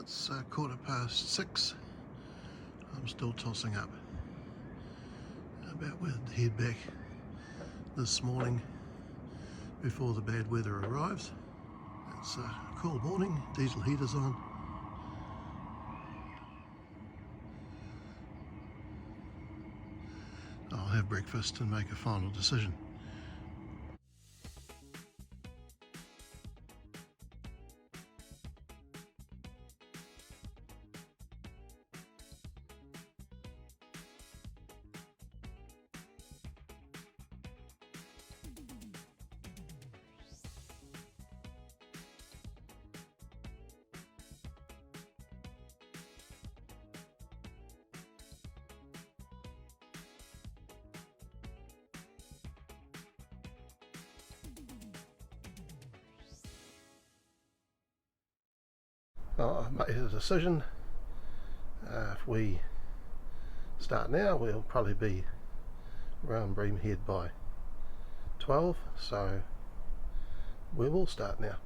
It's 6:15. I'm still tossing up about whether to head back this morning before the bad weather arrives. It's a cool morning, diesel heater's on. I'll have breakfast and make a final decision. I've made a decision. If we start now, we'll probably be around Bream Head by 12, so we will start now.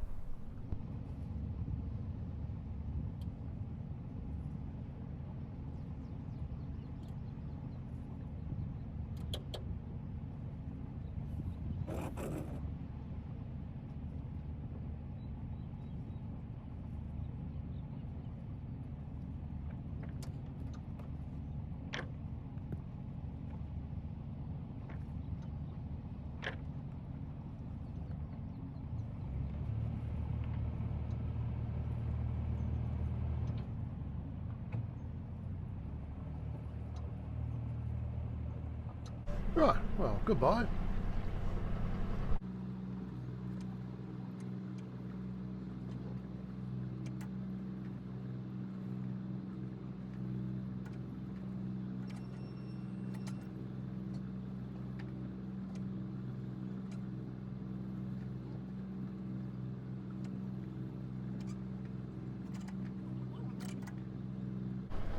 Right, well, goodbye.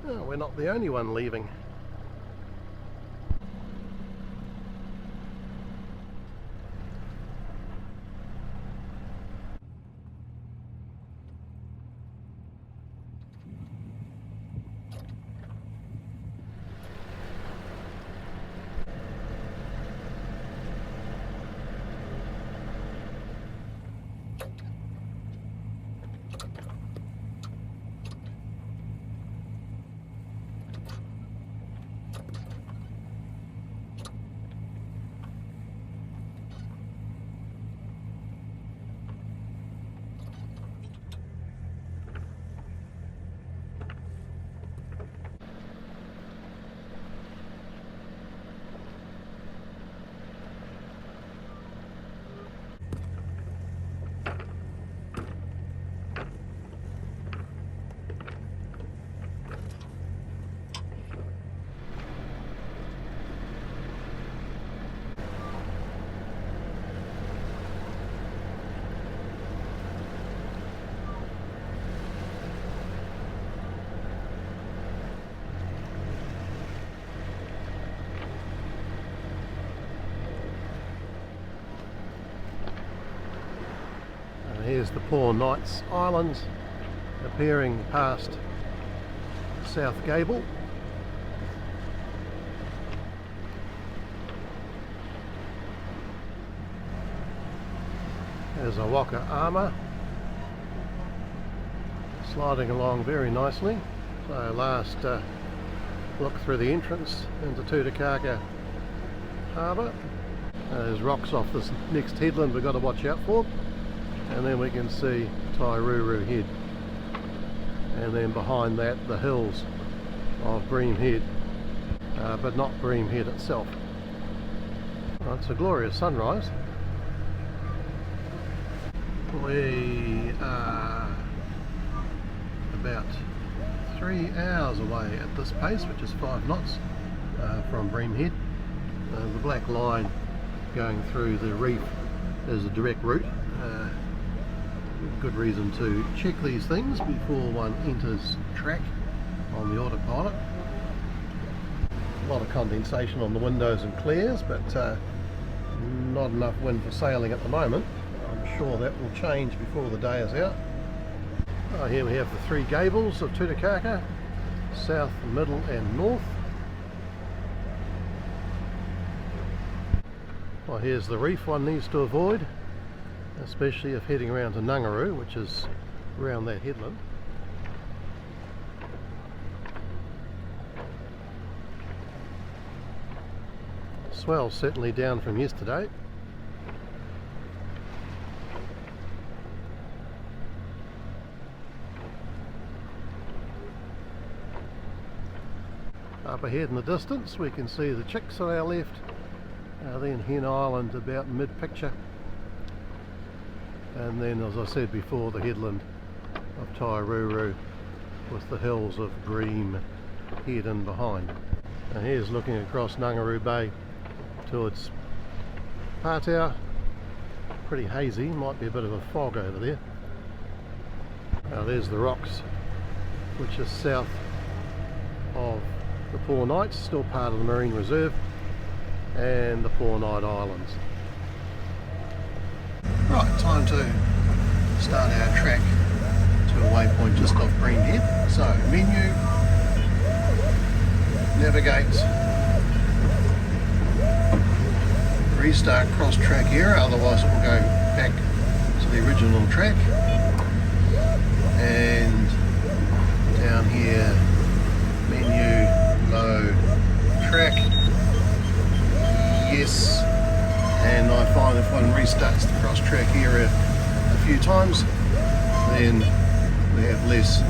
Oh, we're not the only one leaving. Here's the poor Knights Islands appearing past South Gable. There's a Waka Armour sliding along very nicely. So last look through the entrance into Tutukaka Harbour. There's rocks off this next headland we've got to watch out for. And then we can see Tairuru Head, and then behind that the hills of Bream Head, but not Bream Head itself. Well, it's a glorious sunrise. We are about 3 hours away at this pace, which is 5 knots from Bream Head. The black line going through the reef is a direct route. Good reason to check these things before one enters track on the autopilot. A lot of condensation on the windows and clears, but not enough wind for sailing at the moment. I'm sure that will change before the day is out. Oh, here we have the three gables of Tutukaka, south, middle and north. Well, here's the reef one needs to avoid, especially if heading around to Whangārei, which is around that headland. Swell's certainly down from yesterday. Up ahead in the distance we can see the chicks on our left, then Hen Island about mid-picture, and then, as I said before, the headland of Tairuru with the hills of Bream Head in behind. And here's looking across Whangārei Bay towards Pātau. Pretty hazy, might be a bit of a fog over there. Now there's the rocks, which is south of the Poor Knights, still part of the Marine Reserve, and the Poor Knight Islands. Right, time to start our track to a waypoint just off Bream Head. So, menu, navigate, restart cross track error, otherwise it will go back to the original track. And down here, menu, load, track, yes. And I find if one restarts the cross track area a few times, then we have less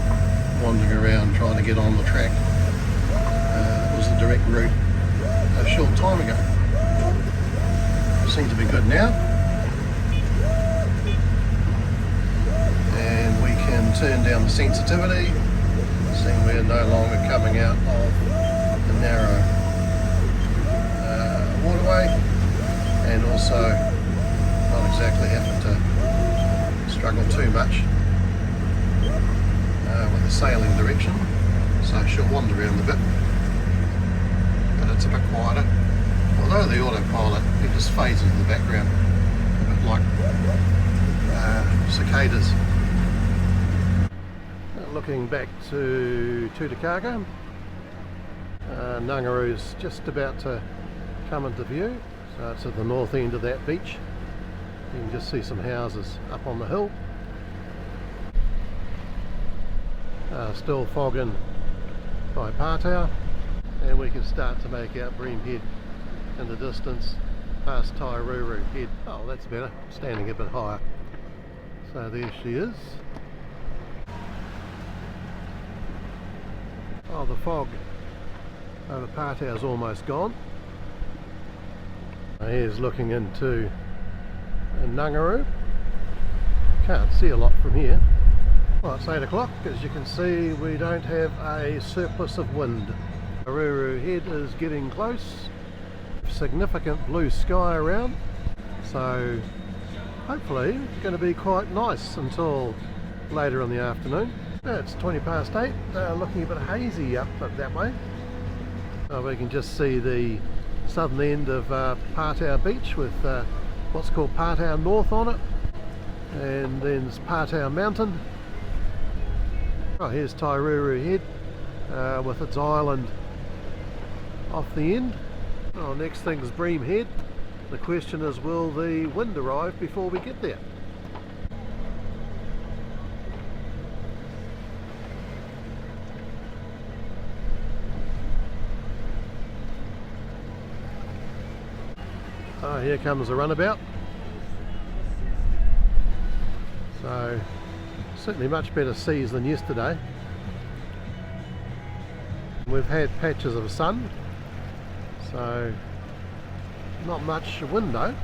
wandering around trying to get on the track. It was the direct route a short time ago. Seems to be good now. And we can turn down the sensitivity, seeing we're no longer coming out of the narrow waterway, and also not exactly having to struggle too much with the sailing direction, so she'll wander around a bit, but it's a bit quieter. Although the autopilot, it just fades into the background, a bit like cicadas. Looking back to Tutukaka, Whangārei's just about to come into view, so it's at the north end of that beach. You can just see some houses up on the hill. Still fogging by Pātau, and we can start to make out Bream Head in the distance past Tairuru Head. Oh, that's better, standing a bit higher. So there she is. Oh, the fog over Pātau is almost gone. Here's looking into Whangārei. Can't see a lot from here. Well, it's 8 o'clock. As you can see, we don't have a surplus of wind. Tairuru Head is getting close. Significant blue sky around, so hopefully it's going to be quite nice until later in the afternoon. It's 20 past 8, looking a bit hazy up that way. We can just see the southern end of Pātau Beach with what's called Pātau North on it, and then there's Pātau Mountain. Oh, here's Tairuru Head with its island off the end. Oh, next thing's Bream Head. The question is, will the wind arrive before we get there? Oh, here comes the runabout. So, certainly much better seas than yesterday. We've had patches of sun, so not much wind though.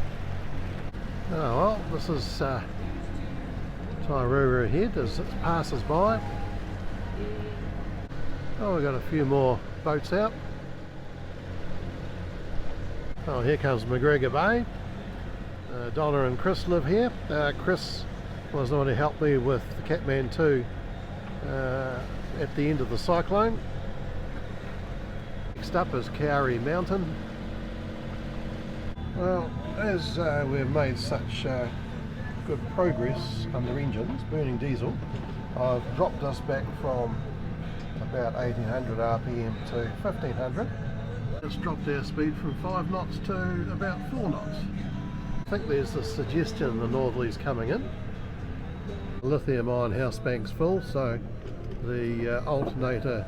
Oh well, this is Tairuru Head as it passes by. Oh, we've got a few more boats out. Oh, here comes McGregor Bay. Donna and Chris live here. Chris was the one who helped me with the CATMANTOO at the end of the cyclone. Next up is Whangārei Mountain. Well, as we've made such good progress under engines, burning diesel, I've dropped us back from about 1800 RPM to 1500. It's dropped our speed from 5 knots to about 4 knots. I think there's a suggestion the northerly's coming in. The lithium ion house bank's full, so the alternator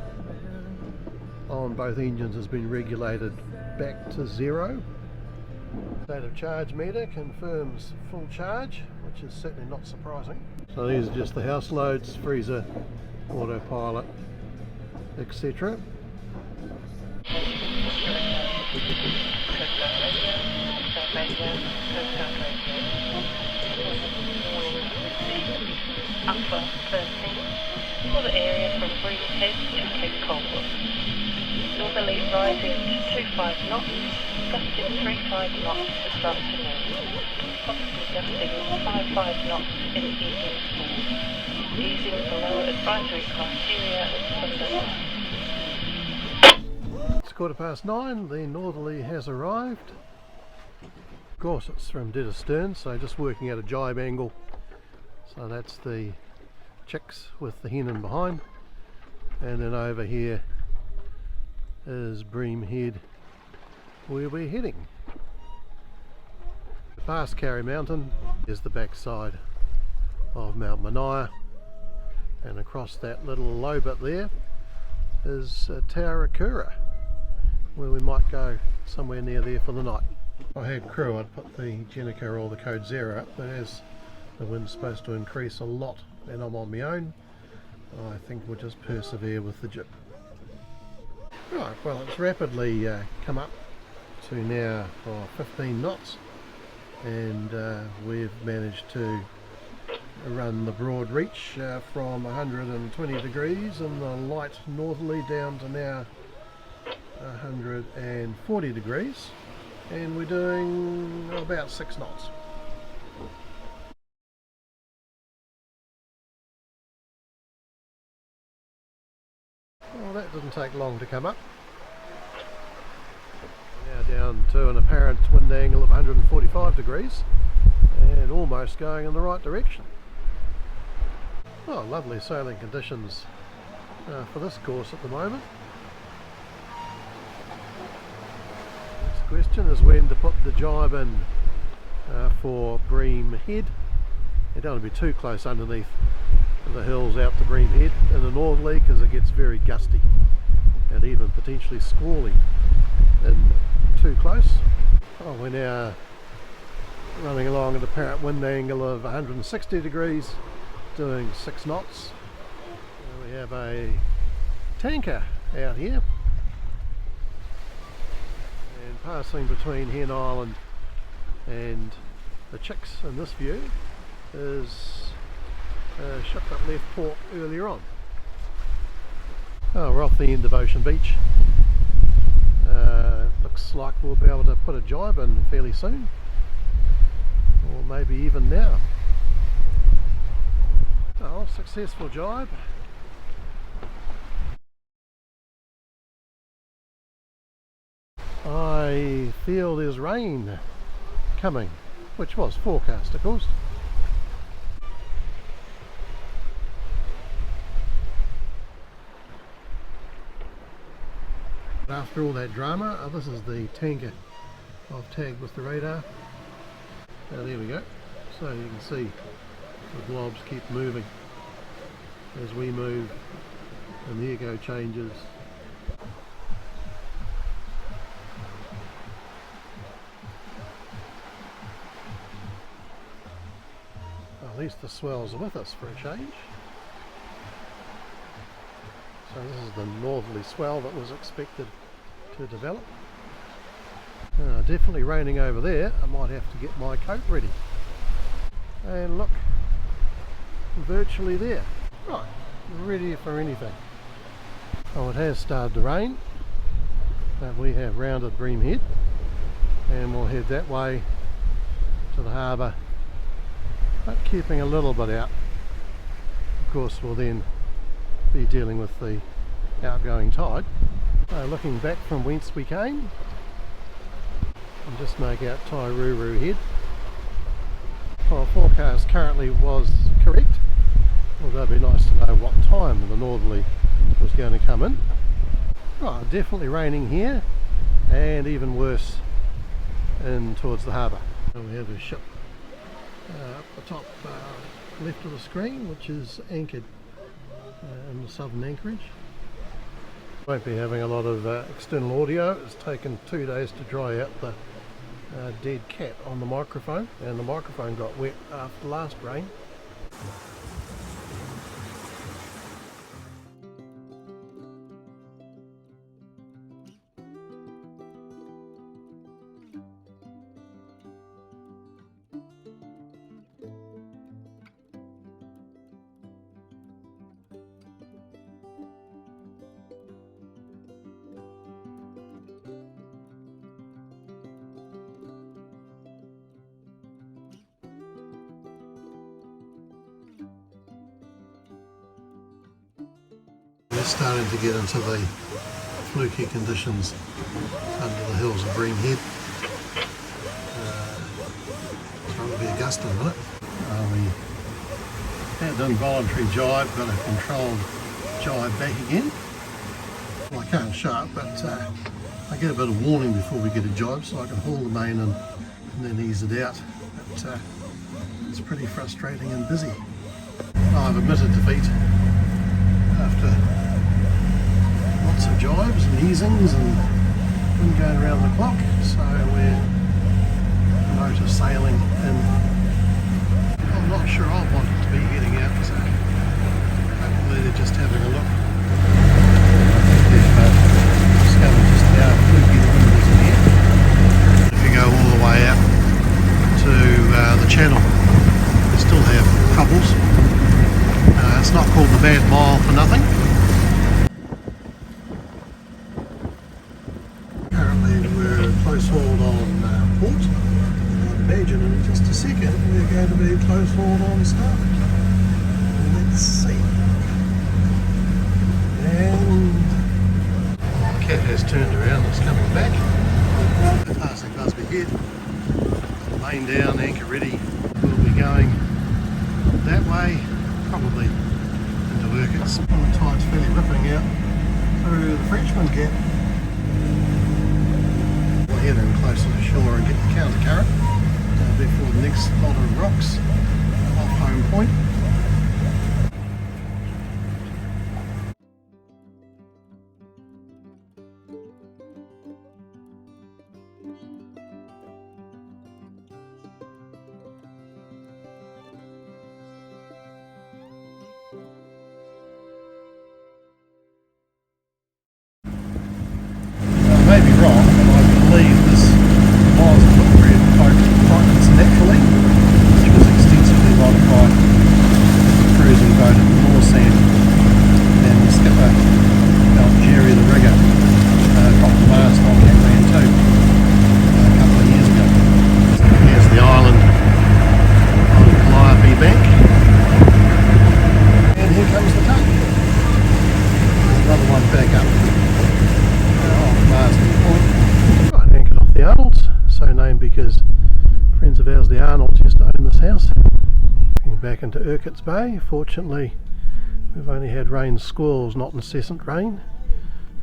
on both engines has been regulated back to 0. State of charge meter confirms full charge, which is certainly not surprising. So these are just the house loads, freezer, autopilot, etc. Upper 13 for the area from Bream Head to Cape Colebrook. Northerly rising to 25 knots, gusting 35 knots this afternoon, possibly gusting 55 knots in the evening storm, easing below advisory criteria at Sunday. It's 9:15, the northerly has arrived. Of course it's from dead astern, so just working at a jibe angle. So that's the chicks with the hen in behind, and then over here is Bream Head, where we're heading. Past Whangārei Mountain is the backside of Mount Mania, and across that little low bit there is Tutukaka, where we might go somewhere near there for the night. If I had crew, I'd put the Jenica or the code 0 up, but as the wind's supposed to increase a lot and I'm on my own, I think we'll just persevere with the jib. Right, well, it's rapidly come up to now 15 knots, and we've managed to run the broad reach from 120 degrees in the light northerly down to now 140 degrees, and we're doing about 6 knots. Well, that didn't take long to come up. Now down to an apparent wind angle of 145 degrees and almost going in the right direction. Oh, lovely sailing conditions for this course at the moment. Next question is when to put the jibe in for Bream Head. You don't want to be too close underneath the hills out to Bream Head in the northerly, because it gets very gusty and even potentially squally in too close. Oh, we're now running along at an apparent wind angle of 160 degrees, doing 6 knots. We have a tanker out here, and passing between Hen Island and the chicks in this view is a ship that left port earlier on. Oh, we're off the end of Ocean Beach. Looks like we'll be able to put a jibe in fairly soon, or maybe even now. Oh, successful jibe. I feel there's rain coming, which was forecast, of course. After all that drama, this is the tanker I've tagged with the radar. Now there we go. So you can see the blobs keep moving as we move, and the echo changes. At least the swells are with us for a change. So this is the northerly swell that was expected to develop. Definitely raining over there. I might have to get my coat ready. And look, virtually there. Right, ready for anything. Oh, it has started to rain, but we have rounded Bream Head, and we'll head that way to the harbour, but keeping a little bit out. Of course, we'll then be dealing with the outgoing tide. Looking back from whence we came, and just make out Tairuru Head. Well, forecast currently was correct, Although it'd be nice to know what time the northerly was going to come in. Oh, definitely raining here, and even worse in towards the harbour. And we have a ship up the top left of the screen, which is anchored in the southern anchorage. Won't be having a lot of external audio. It's taken 2 days to dry out the dead cat on the microphone, and the microphone got wet after the last rain. We're starting to get into the fluky conditions under the hills of Bream Head. It's going to be a gust in a minute. We had an involuntary jibe, got a controlled jibe back again. Well, I can't show it, but I get a bit of warning before we get a jibe, so I can haul the main in and then ease it out. But it's pretty frustrating and busy. I've admitted defeat after lots of jibes and easings and wind going around the clock, so we're motor sailing and I'm not sure I want it to be heading out, so hopefully they're just having a look. They've discovered just how fluky the wind is in here. If you go all the way out to the channel, we still have troubles. It's not called the Bad Mile for nothing. Currently we're close hauled on port, and I imagine in just a second we're going to be close hauled on starboard. Let's see. And the cat has turned around, it's coming back. Passing Busby Head, got the main down, anchor ready. We'll be going that way, probably into Urquharts. The tide's fairly ripping out through the Frenchman Gap. We'll head in closer to shore and get the counter current before the next lot of rocks off home point. I may be wrong, but I believe this was the footbridge tightens naturally, which was extensively modified as a cruising boat at the Northland, and the skipper, Jerry the rigger, dropped the mast on CATMANTOO a couple of years ago. Here's the island on Calliope Bank, and here comes the tug. There's another one back up. Right, anchored off the Arnolds, so named because friends of ours, the Arnolds, used to own this house. Looking back into Urquharts Bay, fortunately we've only had rain squalls, not incessant rain.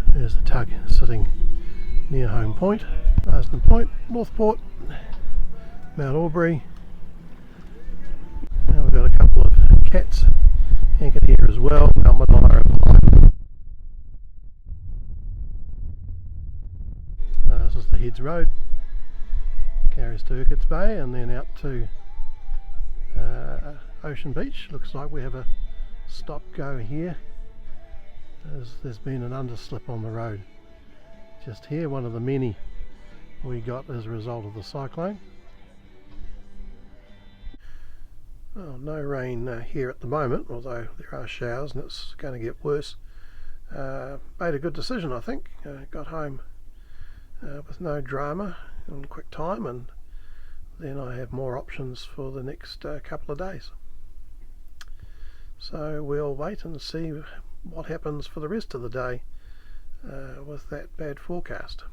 There's the tug sitting near home point, Marsden Point, Northport, Mount Aubrey. Now we've got a couple of cats anchored here as well, Mount Manila and Pye. This is the Heads Road, carries to Urquharts Bay and then out to Ocean Beach. Looks like we have a stop go here as there's been an underslip on the road just here, one of the many we got as a result of the cyclone. Well, no rain here at the moment, although there are showers and it's going to get worse. Made a good decision, I think. Got home with no drama in quick time, and then I have more options for the next couple of days. So we'll wait and see what happens for the rest of the day with that bad forecast.